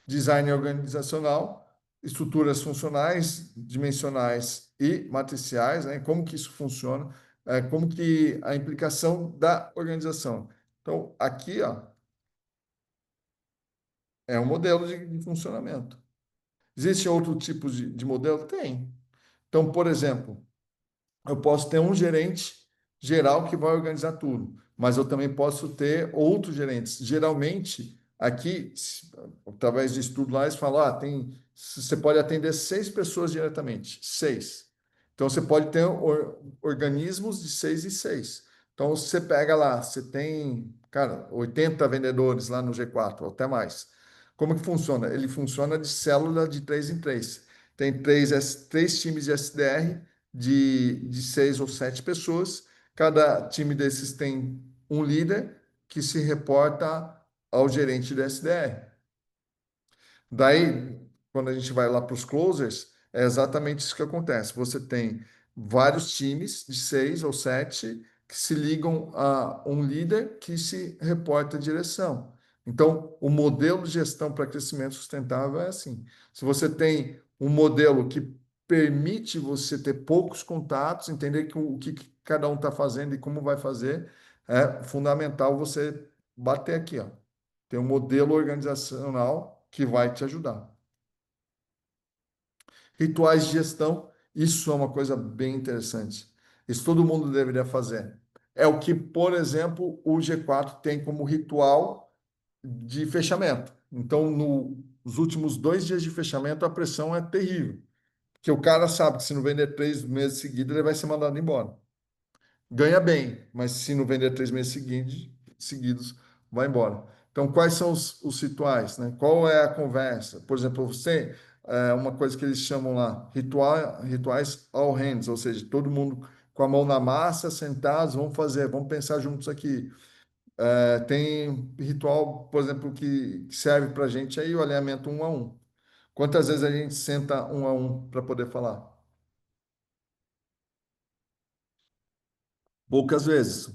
Design organizacional, estruturas funcionais, dimensionais e matriciais, né? Como que isso funciona, como que a implicação da organização. Então, aqui, ó, é um modelo de funcionamento. Existe outro tipo de modelo? Tem. Então, por exemplo, eu posso ter um gerente geral que vai organizar tudo, mas eu também posso ter outros gerentes. Geralmente, aqui, através de estudo lá, eles falam, você pode atender 6 pessoas diretamente, 6. Então, você pode ter organismos de 6 e 6. Então, você pega lá, você tem, cara, 80 vendedores lá no G4, ou até mais. Como que funciona? Ele funciona de célula de 3 em 3. Tem três times de SDR, de 6 ou 7 pessoas. Cada time desses tem um líder que se reporta ao gerente do SDR. Daí, quando a gente vai lá para os closers, é exatamente isso que acontece. Você tem vários times de 6 ou 7 que se ligam a um líder que se reporta à direção. Então, o modelo de gestão para crescimento sustentável é assim. Se você tem um modelo que permite você ter poucos contatos, entender que cada um está fazendo e como vai fazer, é fundamental você bater aqui, ó. Tem um modelo organizacional que vai te ajudar. Rituais de gestão, isso é uma coisa bem interessante. Isso todo mundo deveria fazer. É o que, por exemplo, o G4 tem como ritual de fechamento. Então, nos últimos 2 dias de fechamento, a pressão é terrível. Porque o cara sabe que se não vender 3 meses seguidos, ele vai ser mandado embora. Ganha bem, mas se não vender 3 meses seguidos, vai embora. Então, quais são os rituais, né? Qual é a conversa? Por exemplo, você, uma coisa que eles chamam lá, rituais all hands, ou seja, todo mundo com a mão na massa, sentados, vamos fazer, vamos pensar juntos aqui. Tem ritual, por exemplo, que serve para a gente aí, o alinhamento 1 a 1. Quantas vezes a gente senta 1 a 1 para poder falar? Poucas vezes.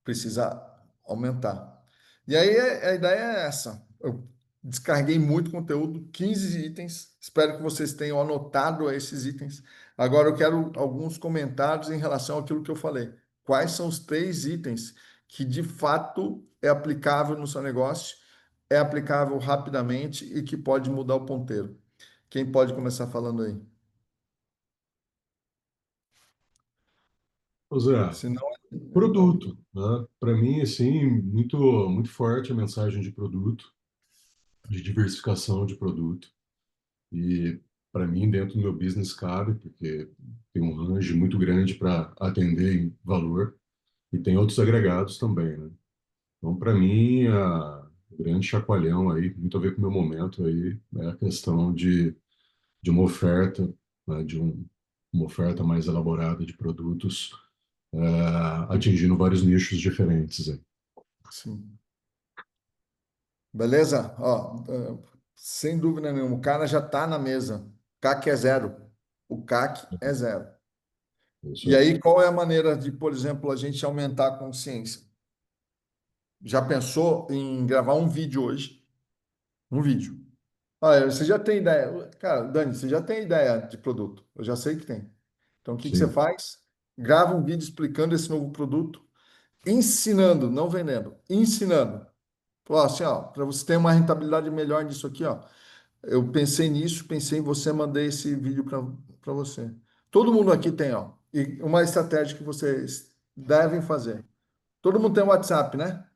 Precisa aumentar. E aí a ideia é essa. Eu descarreguei muito conteúdo, 15 itens. Espero que vocês tenham anotado esses itens. Agora eu quero alguns comentários em relação àquilo que eu falei. Quais são os 3 itens que de fato é aplicável no seu negócio, é aplicável rapidamente e que pode mudar o ponteiro? Quem pode começar falando aí? Ô Zé, Se não, produto, né? Para mim, assim, muito forte a mensagem de produto, de diversificação de produto. E para mim, dentro do meu business cabe, porque tem um range muito grande para atender em valor e tem outros agregados também, né? Então, para mim, o grande chacoalhão aí, muito a ver com o meu momento aí, é a questão de uma oferta, né? Uma oferta mais elaborada de produtos, atingindo vários nichos diferentes aí. sim. Beleza? Ó, sem dúvida nenhuma, o cara já está na mesa. CAC é zero. O CAC é zero. É isso E aí. aí, qual é a maneira de, por exemplo, a gente aumentar a consciência? Já pensou em gravar um vídeo hoje? Um vídeo. Ah, você já tem ideia. Cara, Dani, você já tem ideia de produto. Eu já sei que tem. Então, o que que você Sim. faz? Grava um vídeo explicando esse novo produto, ensinando, não vendendo, ensinando. Falou assim, ó, para você ter uma rentabilidade melhor nisso aqui, ó. Eu pensei nisso, pensei em você, mandei esse vídeo para você. Todo mundo aqui tem, ó, e uma estratégia que vocês devem fazer. Todo mundo tem WhatsApp, né?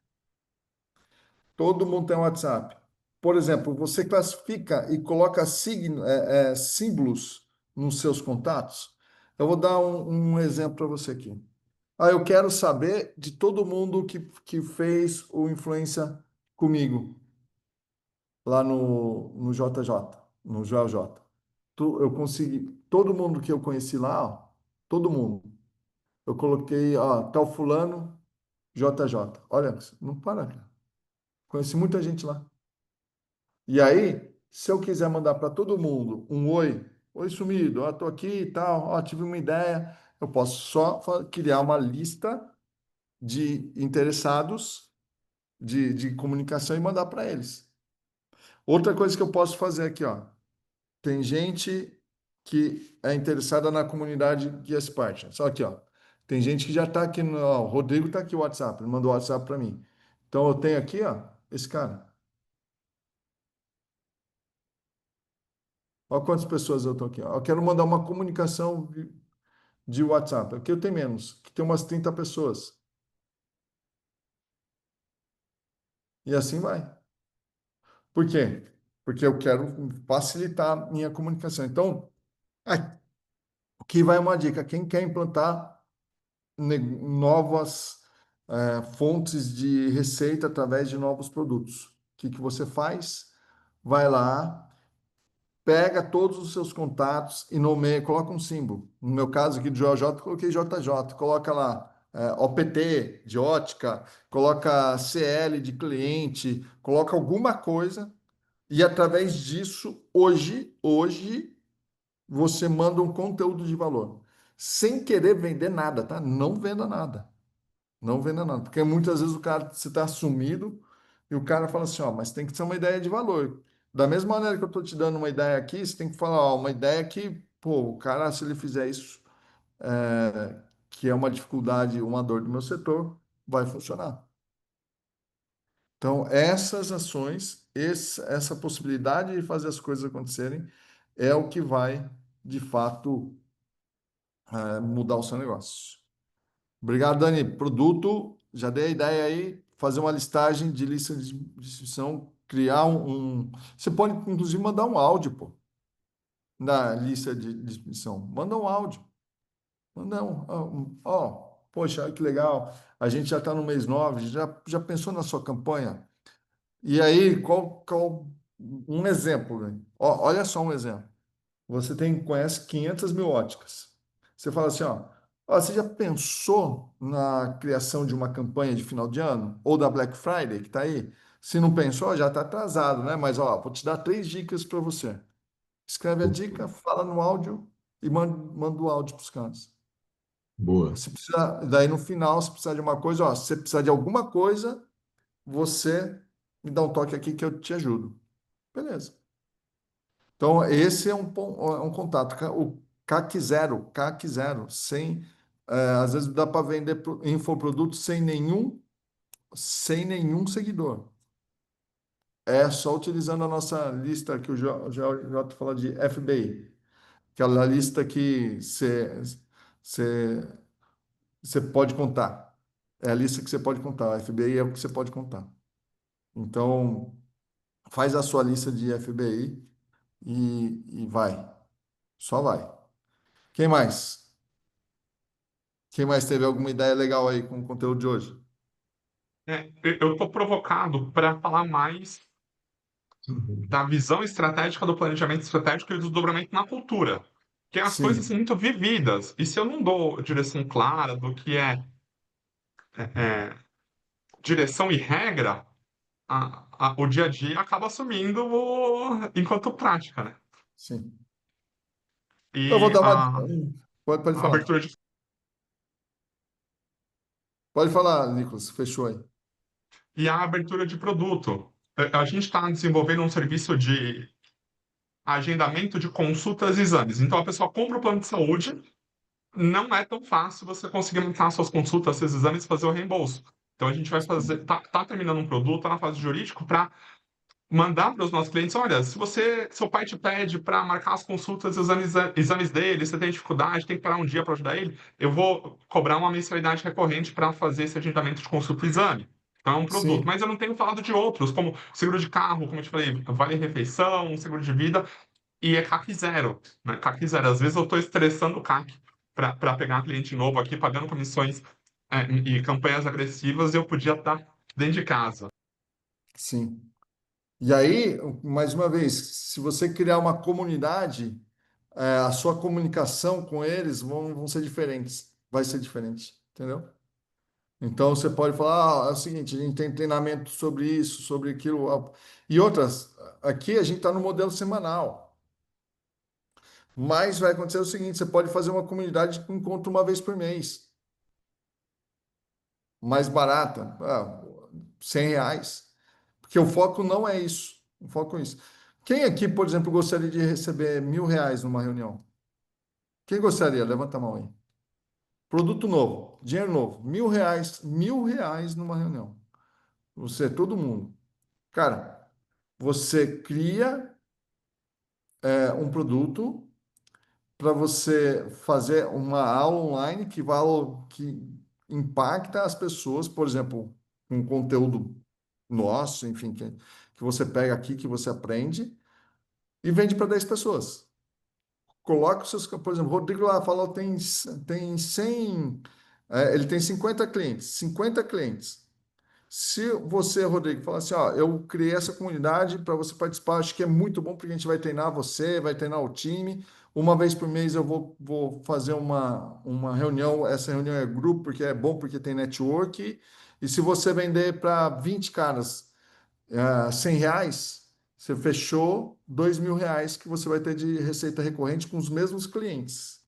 Todo mundo tem WhatsApp. Por exemplo, você classifica e coloca símbolos nos seus contatos. Eu vou dar um exemplo para você aqui. Ah, eu quero saber de todo mundo que fez o influência comigo lá no JJ, no Joel J. Eu consegui, todo mundo que eu conheci lá, ó, todo mundo. Eu coloquei, ó, tal fulano, JJ. Olha, não para, cara. Conheci muita gente lá. E aí, se eu quiser mandar para todo mundo um oi, oi sumido, ó, tô aqui e tal, ó, tive uma ideia, eu posso só criar uma lista de interessados de comunicação e mandar para eles. Outra coisa que eu posso fazer aqui, ó, tem gente que é interessada na comunidade Guias Partner. Só aqui, ó, tem gente que já está aqui no, ó, o Rodrigo está aqui o WhatsApp, ele mandou o WhatsApp para mim. Então eu tenho aqui, ó, esse cara. Olha quantas pessoas eu estou aqui. Ó. Eu quero mandar uma comunicação de WhatsApp. Aqui eu tenho menos, que tem umas 30 pessoas. E assim vai. Por quê? Porque eu quero facilitar a minha comunicação. Então, aqui vai uma dica. Quem quer implantar novas fontes de receita através de novos produtos, o que que você faz? Vai lá, pega todos os seus contatos e nomeia, coloca um símbolo. No meu caso aqui do JJ, coloquei JJ. Coloca lá OPT de ótica, coloca CL de cliente, coloca alguma coisa e através disso, hoje você manda um conteúdo de valor. Sem querer vender nada, tá? Não venda nada. Não venda nada. Porque muitas vezes o cara, você está sumido e o cara fala assim, ó, mas tem que ser uma ideia de valor. Da mesma maneira que eu estou te dando uma ideia aqui, você tem que falar, ó, uma ideia que, pô, o cara, se ele fizer isso, que é uma dificuldade, uma dor do meu setor, vai funcionar. Então, essas ações, essa possibilidade de fazer as coisas acontecerem, é o que vai, de fato, mudar o seu negócio. Obrigado, Dani. Produto, já dei a ideia aí, fazer uma listagem de lista de distribuição, criar Você pode, inclusive, mandar um áudio, pô, na lista de distribuição. Manda um áudio. Manda ó, poxa, que legal. A gente já está no mês 9. Já pensou na sua campanha? E aí, qual um exemplo, né? Ó, olha só um exemplo. Você conhece 500 mil óticas. Você fala assim, ó, você já pensou na criação de uma campanha de final de ano? Ou da Black Friday, que está aí? Se não pensou, já está atrasado, né? Mas, ó, vou te dar 3 dicas para você. Escreve a dica, fala no áudio e manda o áudio para os caras. Boa. Se precisar, daí no final, se precisar de uma coisa, ó, se você precisar de alguma coisa, você me dá um toque aqui que eu te ajudo. Beleza. Então, esse é um contato. O CAC zero, sem, às vezes dá para vender infoproduto sem nenhum seguidor. É só utilizando a nossa lista que o Jota fala de FBI, aquela lista que você pode contar. É a lista que você pode contar. A FBI é o que você pode contar. Então, faz a sua lista de FBI e vai. Só vai. Quem mais? Quem mais teve alguma ideia legal aí com o conteúdo de hoje? Eu estou provocado para falar mais da visão estratégica, do planejamento estratégico e do desdobramento na cultura, que é as coisas Sim, são muito vividas. E se eu não dou direção clara do que é direção e regra, o dia a dia acaba assumindo enquanto prática, né? sim. Eu vou E dar uma. a, Pode a falar. abertura de, Pode falar, Nicolas. Fechou aí. e a abertura de produto. A gente está desenvolvendo um serviço de agendamento de consultas e exames. Então, a pessoa compra o plano de saúde, não é tão fácil você conseguir montar suas consultas, seus exames e fazer o reembolso. Então, a gente vai fazer, tá terminando um produto, tá na fase jurídica, para mandar para os nossos clientes, olha, se seu pai te pede para marcar as consultas e os exames dele, você tem dificuldade, tem que parar um dia para ajudar ele, eu vou cobrar uma mensalidade recorrente para fazer esse agendamento de consulta e exame. Então, é um produto. Sim, Mas eu não tenho falado de outros, como seguro de carro, como eu te falei, vale refeição, seguro de vida, e é CAC zero, né? CAC zero. Às vezes eu estou estressando o CAC para pegar cliente novo aqui, pagando comissões, e campanhas agressivas, eu podia estar dentro de casa. sim. E aí, mais uma vez, se você criar uma comunidade, a sua comunicação com eles vão ser diferentes. Vai ser diferente, entendeu? Então você pode falar, é o seguinte, a gente tem treinamento sobre isso, sobre aquilo. E outras, aqui a gente está no modelo semanal. Mas vai acontecer o seguinte: você pode fazer uma comunidade com encontro uma vez por mês, mais barata, R$ 100. Porque o foco não é isso. O foco é isso. Quem aqui, por exemplo, gostaria de receber R$ 1.000 numa reunião? Quem gostaria? Levanta a mão aí. Produto novo, dinheiro novo, R$ 1.000 numa reunião. Você, todo mundo. Cara, você cria um produto para você fazer uma aula online que impacta as pessoas, por exemplo, um conteúdo nosso, enfim, que você pega aqui, que você aprende, e vende para 10 pessoas. Coloca os seus, por exemplo, o Rodrigo lá falou, tem 100, ele tem 50 clientes, 50 clientes. Se você, Rodrigo, falar assim, ó, eu criei essa comunidade para você participar, acho que é muito bom porque a gente vai treinar você, vai treinar o time. Uma vez por mês eu vou fazer uma reunião, essa reunião é grupo, porque é bom porque tem network. E se você vender para 20 caras R$ 100, você fechou R$ 2.000 que você vai ter de receita recorrente com os mesmos clientes.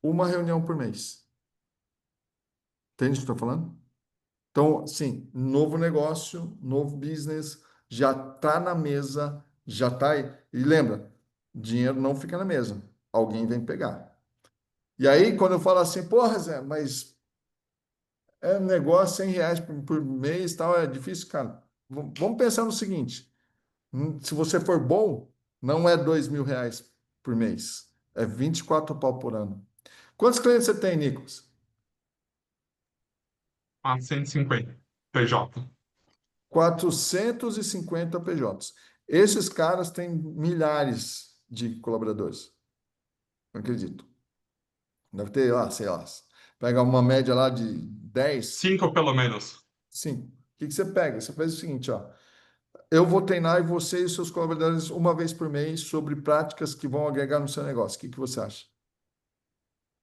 Uma reunião por mês. Entende o que eu estou falando? Então, sim, novo negócio, novo business, já está na mesa, já está aí. E lembra, dinheiro não fica na mesa, alguém vem pegar. E aí, quando eu falo assim, porra, Zé, mas é um negócio R$ 100 por mês, tal, é difícil, cara. Vamos pensar no seguinte: se você for bom, não é R$ 2.000 por mês, é 24 pau por ano. Quantos clientes você tem, Nicolas? 450 PJ. 450 PJs. Esses caras têm milhares de colaboradores. Não acredito. Deve ter lá, sei lá. Pega uma média lá de 10. 5 pelo menos. Sim. O que você pega? Você faz o seguinte, ó. Eu vou treinar você e os seus colaboradores uma vez por mês sobre práticas que vão agregar no seu negócio. O que você acha?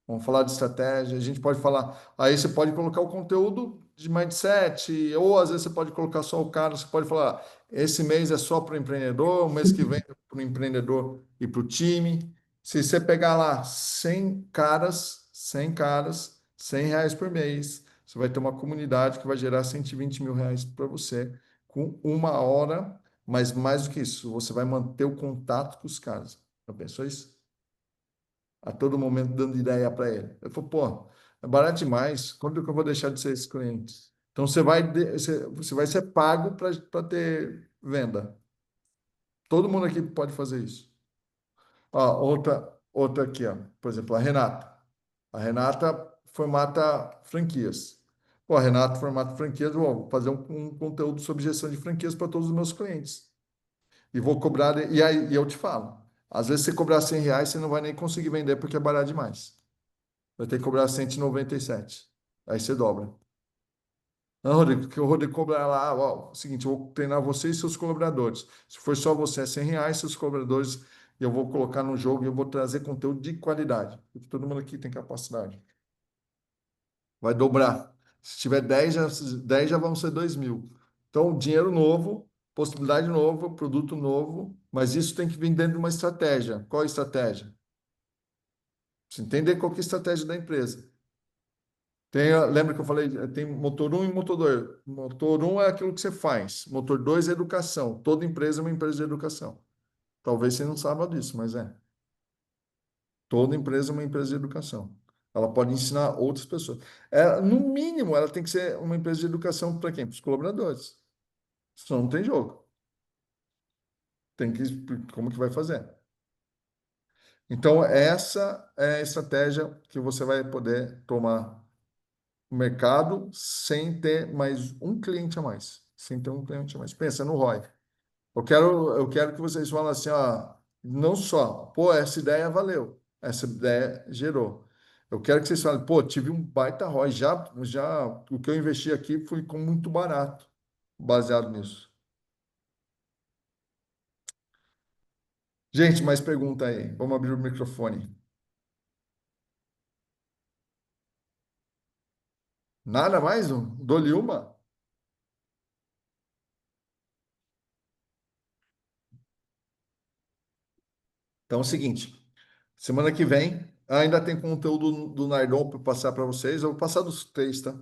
Vamos falar de estratégia, a gente pode falar. Aí você pode colocar o conteúdo de mindset, ou às vezes você pode colocar só o cara, você pode falar, esse mês é só para o empreendedor, o mês que vem é para o empreendedor e para o time. Se você pegar lá 100 caras, R$ 100 por mês, você vai ter uma comunidade que vai gerar R$ 120.000 para você, com uma hora, mas mais do que isso, você vai manter o contato com os caras. Já pensou isso? A todo momento dando ideia para ele. Eu falei, pô, é barato demais. Quando que eu vou deixar de ser esse cliente? Então você vai ser pago para ter venda. Todo mundo aqui pode fazer isso. Ó, outra aqui, ó. Por exemplo, a Renata. A Renata formata franquias. Pô, a Renata formata franquias, vou fazer um conteúdo sobre gestão de franquias para todos os meus clientes. E vou cobrar, e aí e eu te falo. Às vezes, você cobrar R$ 100, você não vai nem conseguir vender porque é barato demais. Vai ter que cobrar 197. Aí você dobra. Não, Rodrigo, porque o Rodrigo cobra lá, ó, seguinte, eu vou treinar você e seus colaboradores. Se for só você, é R$ 100, seus colaboradores, eu vou colocar no jogo e eu vou trazer conteúdo de qualidade. Porque todo mundo aqui tem capacidade. Vai dobrar. Se tiver 10 já vão ser 2.000. Então, dinheiro novo, possibilidade nova, produto novo, mas isso tem que vir dentro de uma estratégia. Qual a estratégia? Você entender qual que é a estratégia da empresa. Lembra que eu falei, tem motor um e motor 2. Motor um é aquilo que você faz. Motor 2 é educação. Toda empresa é uma empresa de educação. Talvez você não saiba disso, mas é. Toda empresa é uma empresa de educação. Ela pode ensinar outras pessoas. No mínimo, ela tem que ser uma empresa de educação para quem? Para os colaboradores. Senão não tem jogo. Tem que, como que vai fazer? Então, essa é a estratégia que você vai poder tomar no mercado sem ter mais um cliente a mais. Sem ter um cliente a mais. Pensa no ROI. Eu quero que vocês falem assim, ó, não só, pô, essa ideia valeu, essa ideia gerou. Eu quero que vocês falem, pô, tive um baita ROI, já o que eu investi aqui foi com muito barato, baseado nisso. Gente, mais pergunta aí. Vamos abrir o microfone. Nada mais? Dou-lhe uma? Então é o seguinte, semana que vem ainda tem conteúdo do Nardon para passar para vocês. Eu vou passar dos três, tá?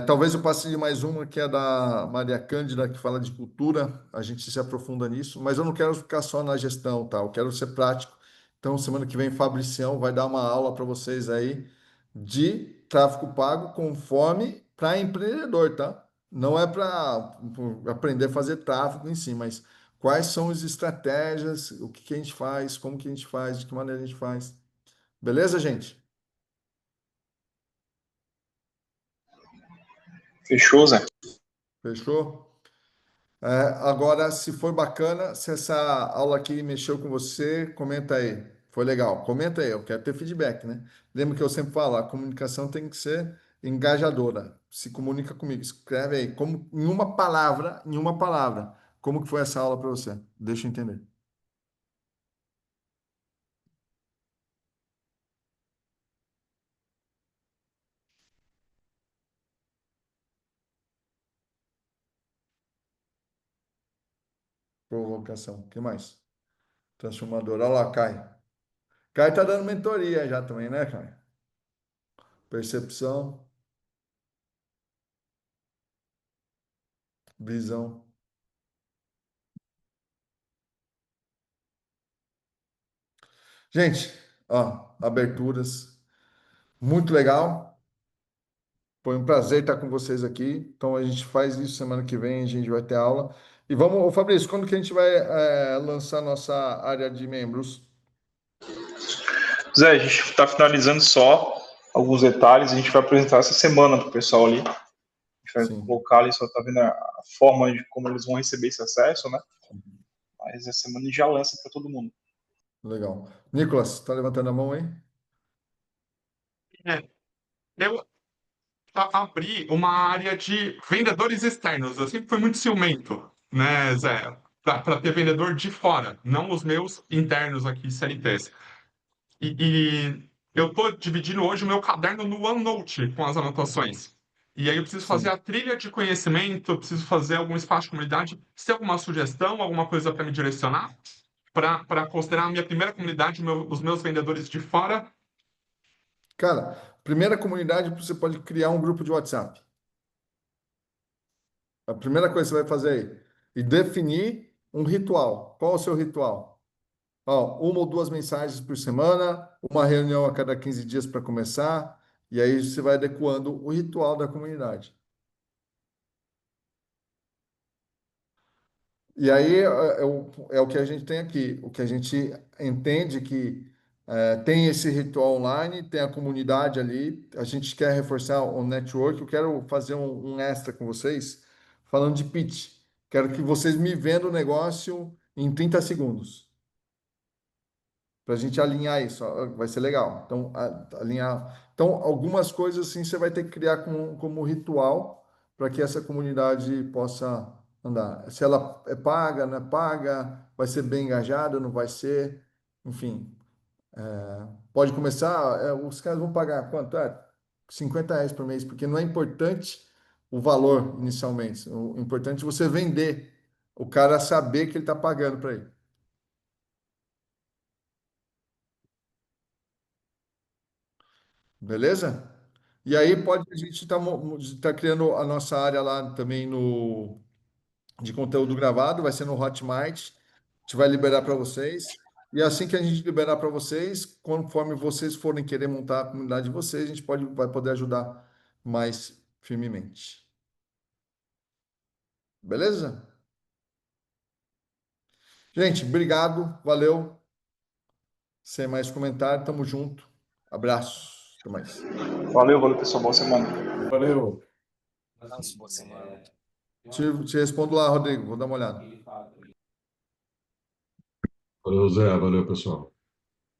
Talvez eu passe de mais uma, que é da Maria Cândida, que fala de cultura. A gente se aprofunda nisso, mas eu não quero ficar só na gestão, tá? Eu quero ser prático. Então, semana que vem, Fabricião vai dar uma aula para vocês aí de tráfego pago conforme para empreendedor, tá? Não é para aprender a fazer tráfego em si, mas quais são as estratégias, o que que a gente faz, como que a gente faz, de que maneira a gente faz. Beleza, gente? Fechou, Zé? Fechou? Agora, se for bacana, se essa aula aqui mexeu com você, comenta aí. Foi legal? Comenta aí, eu quero ter feedback, né? Lembra que eu sempre falo, a comunicação tem que ser engajadora. Se comunica comigo, escreve aí, como, em uma palavra, como que foi essa aula para você? Deixa eu entender. Provocação. O que mais? Transformador. Olha lá, Kai. Kai tá dando mentoria já também, né, Kai? Percepção, visão. Gente, ó, aberturas. Muito legal. Foi um prazer estar com vocês aqui. Então a gente faz isso semana que vem, a gente vai ter aula. E vamos, ô Fabrício, quando que a gente vai lançar nossa área de membros? Zé, a gente está finalizando só alguns detalhes, a gente vai apresentar essa semana para o pessoal ali. A gente vai Sim, colocar ali, só tá vendo a forma de como eles vão receber esse acesso, né? Mas essa semana a gente já lança para todo mundo. legal. Nicolas, tá levantando a mão aí? É, eu abri uma área de vendedores externos. Eu sempre fui muito ciumento, né, Zé? Para ter vendedor de fora, não os meus internos aqui, CLTs. E eu estou dividindo hoje o meu caderno no OneNote com as anotações. E aí eu preciso fazer Sim. a trilha de conhecimento, eu preciso fazer algum espaço de comunidade. Se tem alguma sugestão, alguma coisa para me direcionar, para considerar a minha primeira comunidade, os meus vendedores de fora? Cara, primeira comunidade, você pode criar um grupo de WhatsApp. A primeira coisa que você vai fazer aí, e definir um ritual. Qual é o seu ritual? Ó, uma ou duas mensagens por semana, uma reunião a cada 15 dias para começar, e aí você vai adequando o ritual da comunidade. E aí é o que a gente tem aqui, o que a gente entende que tem esse ritual online, tem a comunidade ali, a gente quer reforçar o network, eu quero fazer um extra com vocês, falando de pitch. Quero que vocês me vendam o negócio em 30 segundos. Para a gente alinhar isso, ó, vai ser legal. Então, alinhar. Então, algumas coisas assim você vai ter que criar como ritual para que essa comunidade possa andar. Se ela é paga, não é paga, vai ser bem engajada, não vai ser, enfim. Pode começar, os caras vão pagar quanto? R$ 50 por mês, porque não é importante o valor inicialmente. O importante é você vender, o cara saber que ele está pagando para ele. Beleza? E aí pode a gente tá criando a nossa área lá também no de conteúdo gravado, vai ser no Hotmart. A gente vai liberar para vocês. E assim que a gente liberar para vocês, conforme vocês forem querer montar a comunidade de vocês, a gente vai poder ajudar mais firmemente. Beleza? Gente, obrigado, valeu. Sem mais comentário, tamo junto. Abraço, até mais. Valeu, pessoal. Boa semana. Valeu. Te respondo lá, Rodrigo, vou dar uma olhada. Valeu, Zé. Valeu, pessoal.